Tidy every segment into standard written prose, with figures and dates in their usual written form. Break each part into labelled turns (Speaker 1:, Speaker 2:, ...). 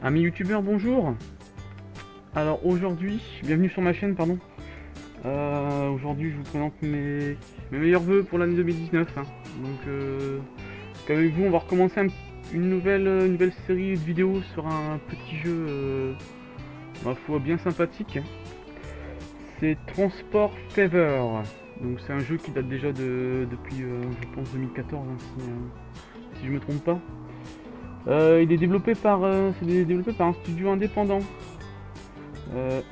Speaker 1: Amis youtubeurs, bonjour. Alors aujourd'hui, bienvenue sur ma chaîne, pardon. Aujourd'hui, je vous présente mes meilleurs vœux pour l'année 2019. Hein. Qu'avec vous, on va recommencer une nouvelle série de vidéos sur un petit jeu, ma foi, bien sympathique. C'est Transport Fever. Donc c'est un jeu qui date déjà depuis, je pense, 2014, hein, si je me trompe pas. Il est développé c'est développé par un studio indépendant.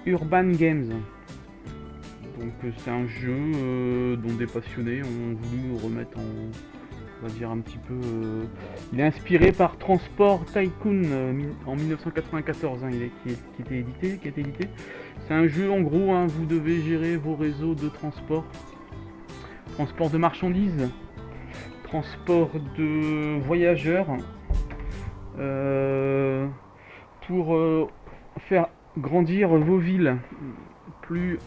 Speaker 1: Urban Games. Donc c'est un jeu dont des passionnés ont voulu remettre on va dire un petit peu... Il est inspiré par Transport Tycoon en 1994, hein, qui a été édité. C'est un jeu en gros, hein, vous devez gérer vos réseaux de transport. Transport de marchandises, transport de voyageurs, pour faire grandir vos villes. Plus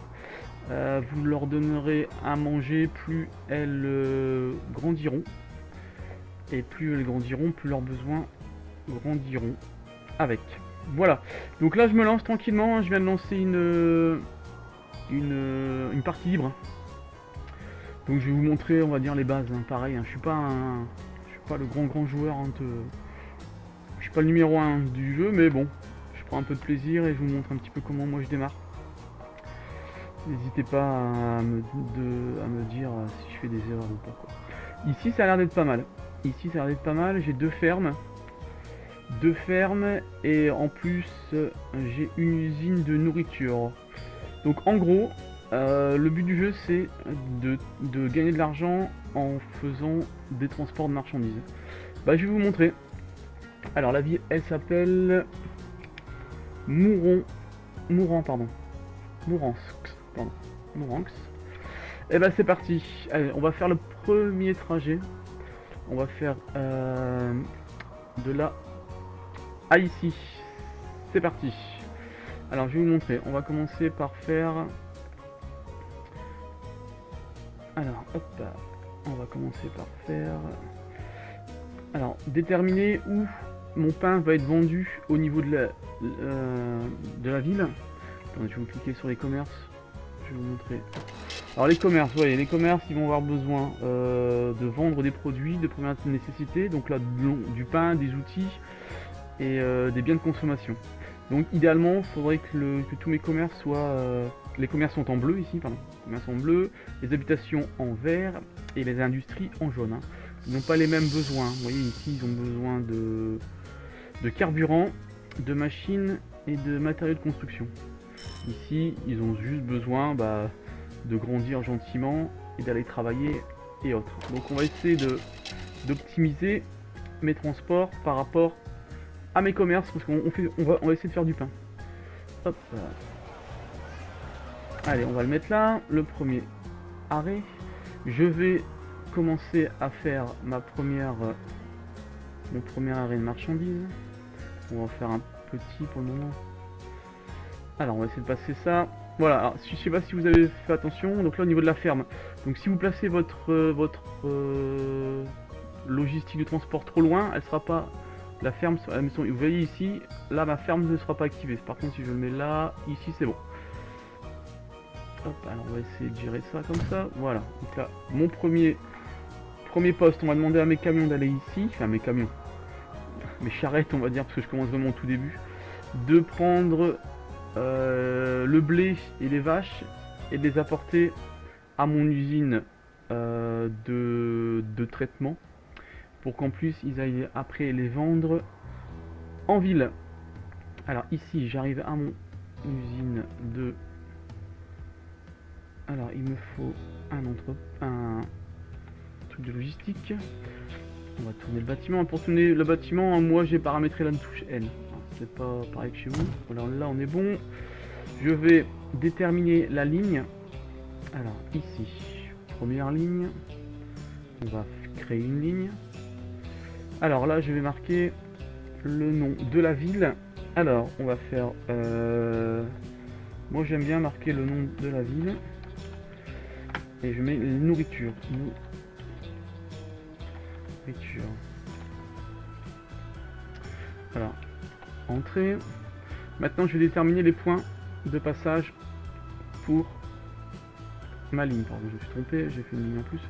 Speaker 1: vous leur donnerez à manger, plus elles grandiront. Et plus elles grandiront, plus leurs besoins grandiront avec. Voilà. Donc là, je me lance tranquillement. Je viens de lancer une partie libre. Donc je vais vous montrer, on va dire, les bases. Hein. Pareil, hein. Je suis pas le grand joueur. Hein, je suis pas le numéro 1 du jeu, mais bon, je prends un peu de plaisir et je vous montre un petit peu comment moi je démarre. N'hésitez pas à me dire si je fais des erreurs ou pas. Quoi. Ici, ça a l'air d'être pas mal. J'ai deux fermes. Et en plus, j'ai une usine de nourriture. Donc en gros, le but du jeu, c'est de gagner de l'argent en faisant des transports de marchandises. Bah, je vais vous montrer. Alors la ville, elle s'appelle Mouranx. Et bah c'est parti. Allez, on va faire le premier trajet. On va faire de là à ici. C'est parti. Alors je vais vous montrer. On va commencer par faire... Alors hop. On va commencer par faire... Alors déterminer où mon pain va être vendu au niveau de la ville. Attendez, je vais vous cliquer sur les commerces. Je vais vous montrer. Alors les commerces, voyez, les commerces, ils vont avoir besoin de vendre des produits de première nécessité, donc là du pain, des outils et des biens de consommation. Donc idéalement, il faudrait que tous mes commerces soient... les commerces sont en bleu ici, pardon. Les commerces en bleu, les habitations en vert et les industries en jaune. Hein. Ils n'ont pas les mêmes besoins. Vous voyez ici, ils ont besoin de carburant, de machines et de matériaux de construction. Ici, ils ont juste besoin de grandir gentiment et d'aller travailler et autres. Donc on va essayer d'optimiser mes transports par rapport à mes commerces parce qu'on va essayer de faire du pain. Hop. Allez, on va le mettre là. Le premier arrêt. Je vais commencer à faire mon premier arrêt de marchandises. On va faire un petit pour le moment. Alors on va essayer de passer ça. Voilà, alors, je sais pas si vous avez fait attention, donc là au niveau de la ferme. Donc si vous placez votre logistique de transport trop loin, elle sera pas... La ferme, vous voyez ici, là ma ferme ne sera pas activée. Par contre si je le mets là, ici c'est bon. Hop, alors on va essayer de gérer ça comme ça. Voilà, donc là, mon premier poste, on va demander à mes camions d'aller ici. Enfin mes camions, mes charrettes on va dire, parce que je commence vraiment au tout début. De prendre le blé et les vaches et de les apporter à mon usine de traitement pour qu'en plus ils aillent après les vendre en ville. Alors ici j'arrive à mon usine de... Alors il me faut un truc de logistique. On va tourner le bâtiment. Pour tourner le bâtiment, moi j'ai paramétré la touche L. C'est pas pareil que chez vous. Alors là on est bon. Je vais déterminer la ligne. Alors ici, première ligne. On va créer une ligne. Alors là je vais marquer le nom de la ville. Alors on va faire... Moi j'aime bien marquer le nom de la ville. Et je mets nourriture. Nourriture. Alors, Entrée. Maintenant, je vais déterminer les points de passage pour ma ligne. Pardon, je me suis trompé, j'ai fait une ligne en plus.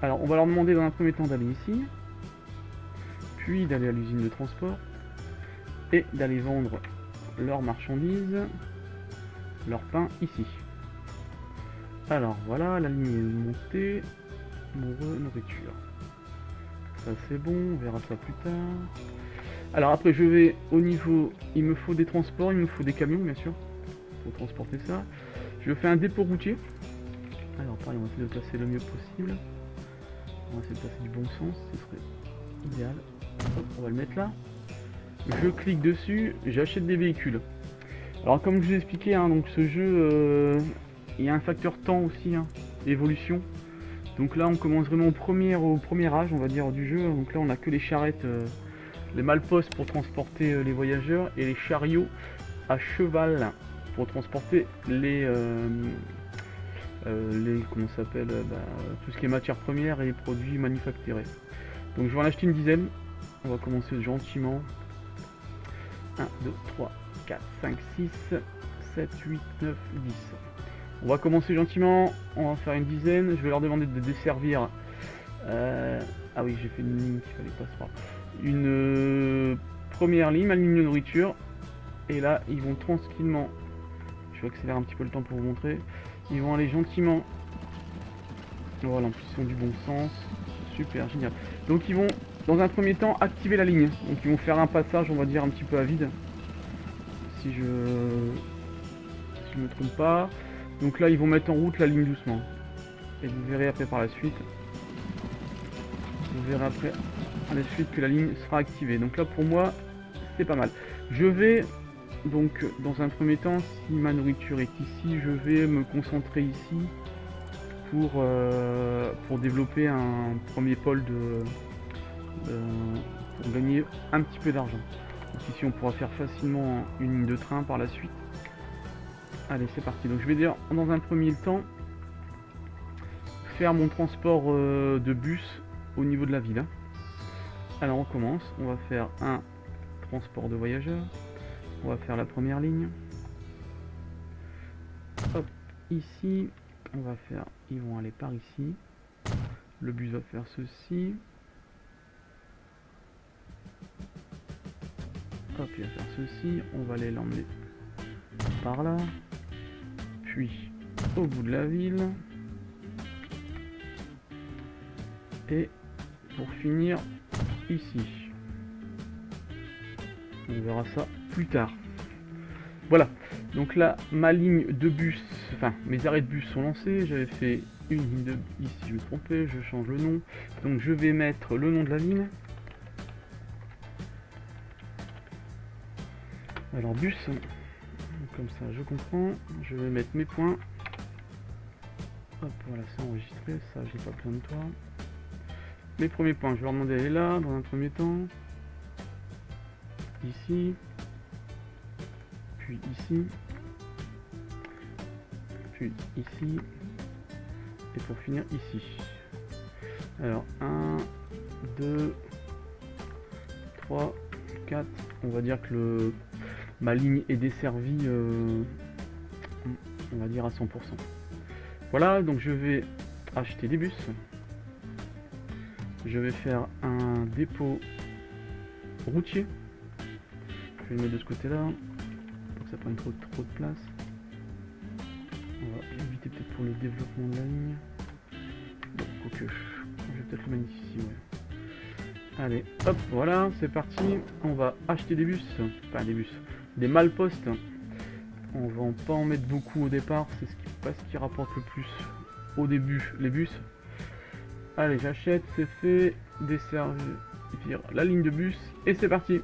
Speaker 1: Alors, on va leur demander dans un premier temps d'aller ici, puis d'aller à l'usine de transport, et d'aller vendre leurs marchandises, leur pain ici. Alors voilà, la ligne est montée, nourriture. Ça c'est bon, on verra ça plus tard. Alors après je vais au niveau, il me faut des transports, il me faut des camions bien sûr, pour transporter ça. Je fais un dépôt routier. Alors pareil, on va essayer de placer le mieux possible. On va essayer de placer du bon sens, ce serait idéal. Hop, on va le mettre là. Je clique dessus, j'achète des véhicules. Alors comme je vous ai expliqué, hein, donc ce jeu, il y a un facteur temps aussi, hein, évolution. Donc là on commence vraiment au premier âge, on va dire, du jeu. Donc là on a que les charrettes, les malpostes pour transporter les voyageurs, et les chariots à cheval pour transporter les comment ça s'appelle, tout ce qui est matières premières et produits manufacturés. Donc je vais en acheter une dizaine. On va commencer gentiment. 1, 2, 3, 4, 5, 6, 7, 8, 9, 10. On va commencer gentiment, on va faire une dizaine. Je vais leur demander de desservir. Ah oui, j'ai fait une ligne qu'il fallait pas se faire. Une première ligne, ma ligne de nourriture. Et là, ils vont tranquillement. Je vais accélérer un petit peu le temps pour vous montrer. Ils vont aller gentiment. Voilà, en plus ils ont du bon sens. Super, génial. Donc ils vont, dans un premier temps, activer la ligne. Donc ils vont faire un passage, on va dire, un petit peu à vide. Si je me trompe pas. Donc là, ils vont mettre en route la ligne doucement. Et vous verrez après par la suite. Vous verrez après à la suite que la ligne sera activée. Donc là, pour moi, c'est pas mal. Je vais, donc, dans un premier temps, si ma nourriture est ici, je vais me concentrer ici pour développer un premier pôle pour gagner un petit peu d'argent. Donc ici, on pourra faire facilement une ligne de train par la suite. Allez, c'est parti. Donc je vais dire dans un premier temps faire mon transport de bus au niveau de la ville. Alors on commence. On va faire un transport de voyageurs. On va faire la première ligne. Hop, ici, on va faire. Ils vont aller par ici. Le bus va faire ceci. Hop, il va faire ceci. On va aller l'emmener par là. Puis au bout de la ville. Et pour finir ici. On verra ça plus tard. Voilà, donc là ma ligne de bus, enfin mes arrêts de bus sont lancés. J'avais fait une ligne de ici, je me trompais, je change le nom. Donc je vais mettre le nom de la ligne. Alors bus, comme ça je comprends. Je vais mettre mes points. Hop, voilà, c'est enregistré, ça j'ai pas besoin de toi. Mes premiers points, je vais leur demander d'aller là dans un premier temps. Ici. Puis ici. Puis ici. Et pour finir ici. Alors 1, 2, 3, 4. On va dire que ma ligne est desservie, on va dire à 100%. Voilà, donc je vais acheter des bus. Je vais faire un dépôt routier. Je vais le mettre de ce côté-là, pour que ça prenne trop de place. On va éviter peut-être pour le développement de la ligne. Bon, quoique, je vais peut-être le mettre ici, ouais. Allez, hop, voilà, c'est parti. On va acheter des bus, enfin des bus, des malpostes. On va pas en mettre beaucoup au départ, c'est pas ce qui rapporte le plus au début, les bus. Allez, j'achète, c'est fait, desservir la ligne de bus, et c'est parti.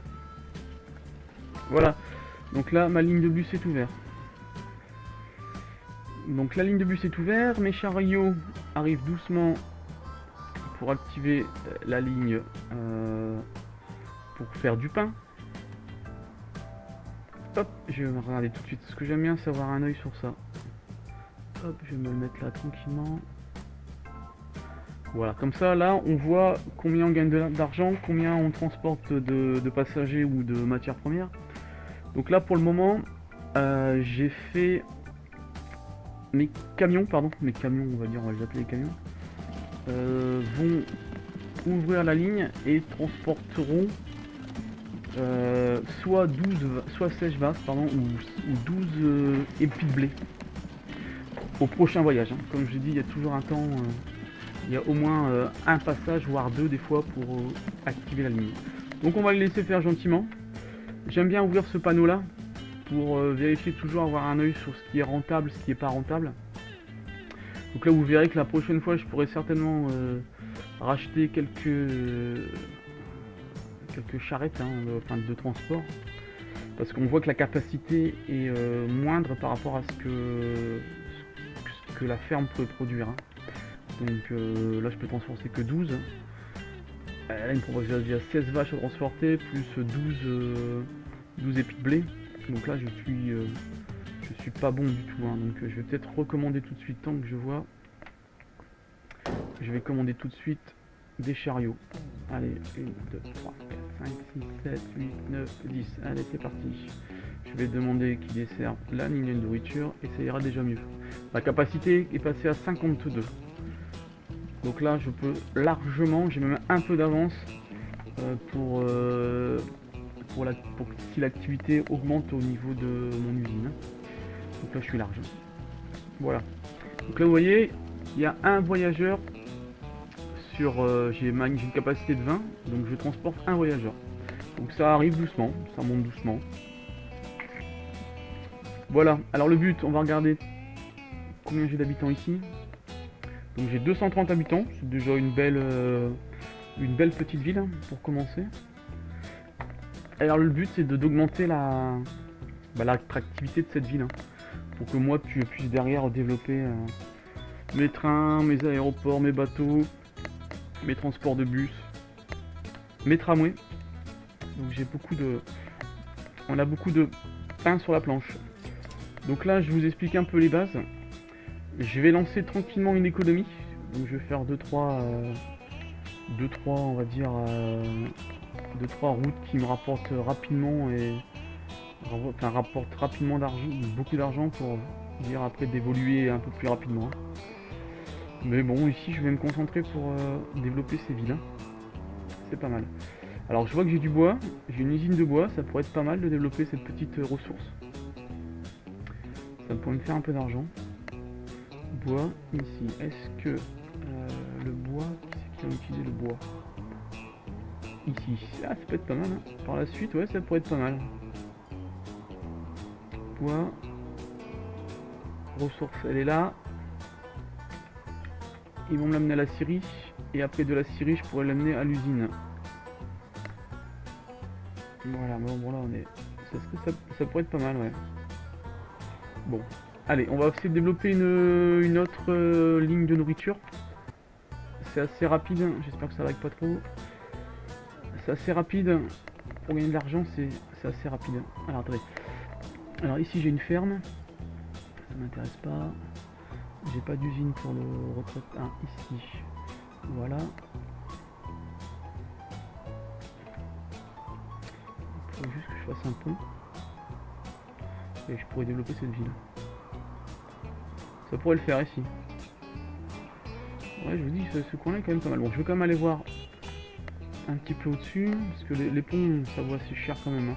Speaker 1: Voilà, donc là, ma ligne de bus est ouverte. Donc la ligne de bus est ouverte, mes chariots arrivent doucement pour activer la ligne pour faire du pain. Hop, je vais regarder tout de suite, ce que j'aime bien, c'est avoir un œil sur ça. Hop, je vais me le mettre là tranquillement. Voilà, comme ça là on voit combien on gagne d'argent, combien on transporte de passagers ou de matières premières. Donc là pour le moment j'ai fait mes camions, on va dire, on va les appeler les camions, vont ouvrir la ligne et transporteront soit 16 vases ou 12 épis de blé au prochain voyage. Hein. Comme je dis, il y a toujours un temps, il y a au moins un passage, voire deux des fois pour activer la ligne. Donc on va le laisser faire gentiment. J'aime bien ouvrir ce panneau là pour vérifier toujours, avoir un œil sur ce qui est rentable, ce qui n'est pas rentable. Donc là vous verrez que la prochaine fois je pourrais certainement racheter quelques charrettes de transport, parce qu'on voit que la capacité est moindre par rapport à ce que la ferme peut produire. Hein. Donc là je peux transporter que 12. Là il me propose déjà 16 vaches à transporter, plus 12 épis de blé. Donc là je suis pas bon du tout. Hein. Donc je vais peut-être recommander tout de suite, tant que je vois. Je vais commander tout de suite des chariots. Allez, 1, 2, 3, 4, 5, 6, 7, 8, 9, 10. Allez, c'est parti. Je vais demander qu'il desserve la ligne de nourriture et ça ira déjà mieux. La capacité est passée à 52. Donc là, je peux largement, j'ai même un peu d'avance pour si l'activité augmente au niveau de mon usine. Donc là, je suis large. Voilà. Donc là, vous voyez, il y a un voyageur sur... j'ai une capacité de 20, donc je transporte un voyageur. Donc ça arrive doucement, ça monte doucement. Voilà, alors le but, on va regarder combien j'ai d'habitants ici. Donc j'ai 230 habitants, c'est déjà une belle petite ville hein, pour commencer. Alors le but c'est d'augmenter l'attractivité de cette ville. Hein, pour que moi je puisse derrière développer mes trains, mes aéroports, mes bateaux, mes transports de bus, mes tramways. Donc on a beaucoup de pain sur la planche. Donc là je vous explique un peu les bases. Je vais lancer tranquillement une économie. Donc je vais faire 2-3 on va dire 2-3 routes qui me rapportent rapidement rapportent rapidement beaucoup d'argent pour dire après d'évoluer un peu plus rapidement. Mais bon, ici je vais me concentrer pour développer ces villes. C'est pas mal. Alors je vois que j'ai du bois, j'ai une usine de bois, ça pourrait être pas mal de développer cette petite ressource. Ça pourrait me faire un peu d'argent. Bois ici. Est-ce que le bois, qui c'est qui va utiliser le bois? Ici. Ah, ça peut être pas mal. Hein. Par la suite, ouais, ça pourrait être pas mal. Bois. Ressource, elle est là. Ils vont me l'amener à la scierie. Et après de la scierie, je pourrais l'amener à l'usine. Voilà, bon là on est... Ça pourrait être pas mal, ouais. Bon. Allez, on va essayer de développer une autre ligne de nourriture. C'est assez rapide, j'espère que ça lag pas trop. C'est assez rapide, pour gagner de l'argent c'est assez rapide. Alors attendez. Alors ici j'ai une ferme, ça m'intéresse pas. J'ai pas d'usine pour le retraite. Ah, ici. Voilà. Il faut juste que je fasse un pont. Et je pourrais développer cette ville. Ça pourrait le faire ici. Ouais, je vous dis, ce coin-là est quand même pas mal. Bon, je vais quand même aller voir un petit peu au-dessus, parce que les ponts, ça vaut assez cher quand même. Hein.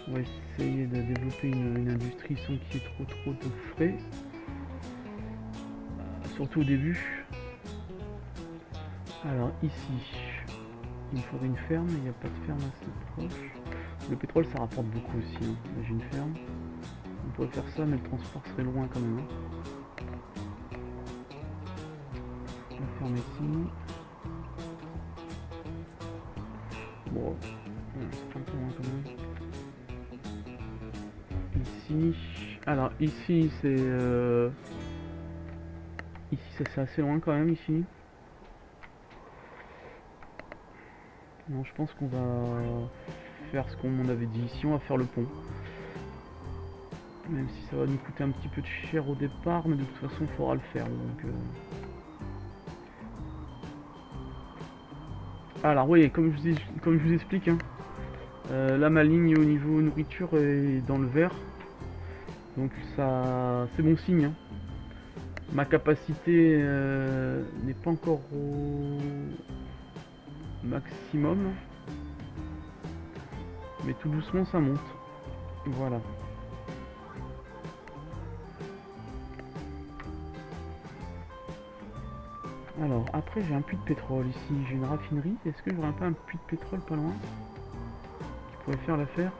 Speaker 1: On va essayer de développer une industrie sans qu'il y ait trop de frais. Surtout au début. Alors ici, il me faudrait une ferme, il n'y a pas de ferme assez proche. Le pétrole, ça rapporte beaucoup aussi. Hein. J'ai une ferme. On pourrait faire ça, mais le transport serait loin quand même. Hein. La ferme ici. Bon, c'est un peu loin quand même. Ici, alors ici c'est c'est assez loin quand même ici. Non, je pense qu'on va faire ce qu'on avait dit ici, on va faire le pont. Même si ça va nous coûter un petit peu de cher au départ, mais de toute façon il faudra le faire. Donc Alors oui, comme je vous explique, hein, là ma ligne au niveau nourriture est dans le vert. Donc ça, c'est bon signe. Hein. Ma capacité n'est pas encore au maximum. Mais tout doucement ça monte. Voilà. Alors après j'ai un puits de pétrole ici, j'ai une raffinerie. Est-ce que j'aurais pas un puits de pétrole pas loin qui pourrait faire l'affaire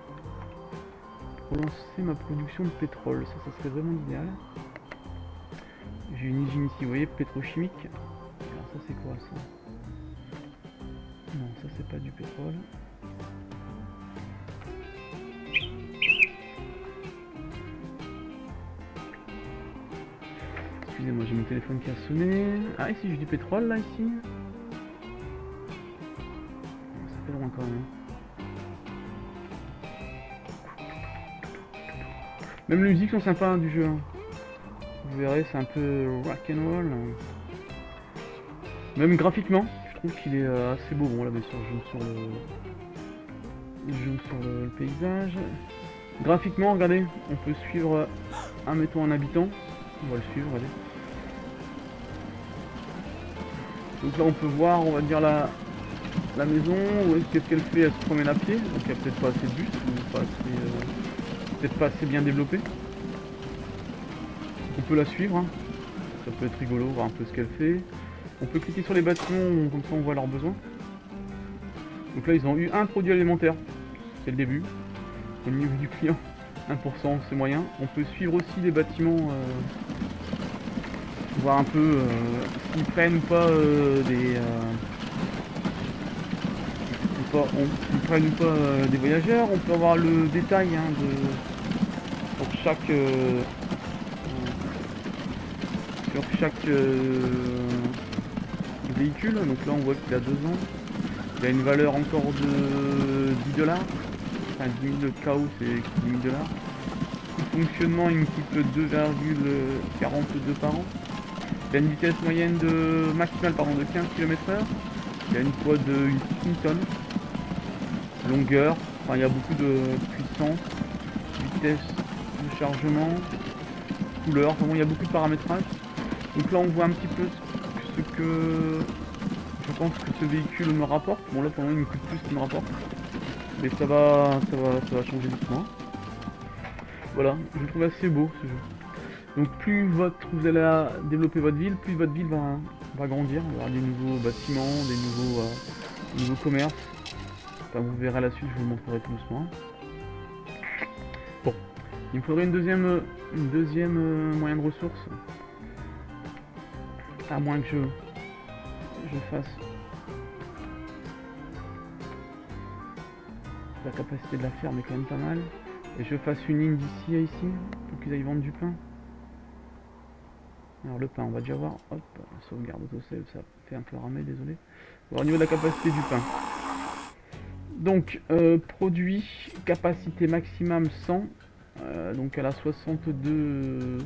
Speaker 1: pour lancer ma production de pétrole? Ça serait vraiment l'idéal. J'ai une usine ici, vous voyez, pétrochimique. Alors ça c'est quoi ça? Non, ça c'est pas du pétrole. Excusez-moi, j'ai mon téléphone qui a sonné. Ah, ici j'ai du pétrole là, ici. Ça fait loin quand même. Même les musiques sont sympas du jeu. Hein. Vous verrez, c'est un peu rock'n'roll. Même graphiquement, je trouve qu'il est assez beau. Bon là bien sûr je joue sur le paysage. Graphiquement, regardez, on peut suivre mettons un habitant. On va le suivre, regardez. Donc là on peut voir, on va dire la maison, qu'est-ce qu'elle fait, elle se promène à pied, donc il n'y a peut-être pas assez de bus, ou pas assez, peut-être pas assez bien développé. On peut la suivre, hein. Ça peut être rigolo, voir un peu ce qu'elle fait. On peut cliquer sur les bâtiments, comme ça on voit leurs besoins. Donc là ils ont eu un produit alimentaire, c'est le début. Au niveau du client, 1% c'est moyen. On peut suivre aussi les bâtiments, voir un peu s'ils prennent pas s'ils prennent pas des voyageurs. On peut avoir le détail hein, pour chaque sur chaque véhicule. Donc là on voit qu'il a 2 ans. Il a une valeur encore de 10 $. Enfin 10 000 KO c'est 10 000 $. Le fonctionnement il me coûte 2,42 par an. Il a une vitesse moyenne maximale de 15 km/h. Il a une poids de 1 tonne. Longueur, enfin il y a beaucoup de puissance, vitesse de chargement, couleur, enfin bon il y a beaucoup de paramétrage. Donc là on voit un petit peu ce que je pense que ce véhicule me rapporte. Bon là pour le moment il me coûte plus qu'il me rapporte. Mais ça va changer doucement. Voilà, je le trouve assez beau ce jeu. Donc plus vous allez développer votre ville, plus votre ville va grandir. Il y aura des nouveaux bâtiments, des nouveaux commerces. Enfin, vous verrez à la suite, je vous le montrerai tout doucement. Bon, il me faudrait une deuxième moyen de ressources. À moins que je fasse la capacité de la ferme est quand même pas mal. Et je fasse une ligne d'ici à ici pour qu'ils aillent vendre du pain. Alors le pain, on va déjà voir. Hop, sauvegarde autosave, ça fait un peu ramer, désolé. Alors, au niveau de la capacité du pain. Donc, produit, capacité maximum 100. Donc elle a 62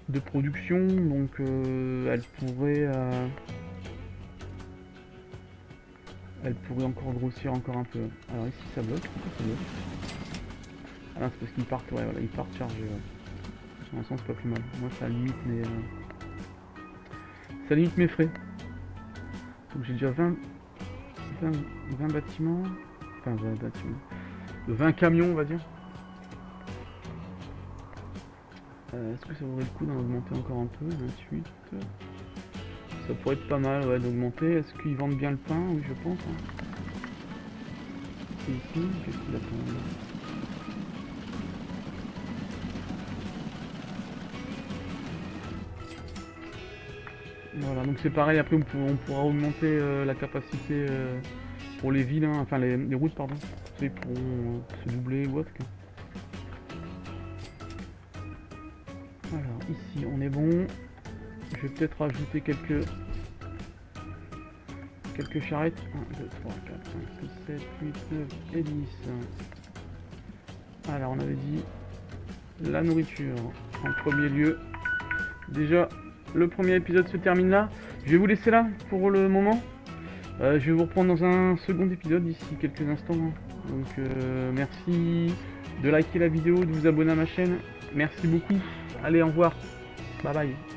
Speaker 1: de production. Donc elle pourrait encore grossir encore un peu. Alors ici ça bloque. Pourquoi ça bloque? Ah non, c'est parce qu'ils partent, ouais, voilà, ils partent chargés. Ouais. Dans un sens, c'est pas plus mal. Moi, ça limite mes frais. Donc j'ai déjà 20 bâtiments. Enfin, 20 bâtiments. 20 camions, on va dire. Est-ce que ça vaudrait le coup d'en augmenter encore un peu? 28. Ça pourrait être pas mal, ouais, d'augmenter. Est-ce qu'ils vendent bien le pain? Oui, je pense. Hein. C'est ici. Qu'est-ce qu'il attend? Voilà, donc c'est pareil, après on pourra augmenter la capacité pour les villes, hein, enfin les routes, pardon. Ils pourront se doubler ou autre. Alors ici on est bon. Je vais peut-être rajouter quelques charrettes. 1, 2, 3, 4, 5, 6, 7, 8, 9 et 10. Alors on avait dit la nourriture en premier lieu. Déjà le premier épisode se termine là. Je vais vous laisser là pour le moment. Je vais vous reprendre dans un second épisode d'ici quelques instants. Hein. Donc merci de liker la vidéo, de vous abonner à ma chaîne. Merci beaucoup. Allez, au revoir. Bye bye.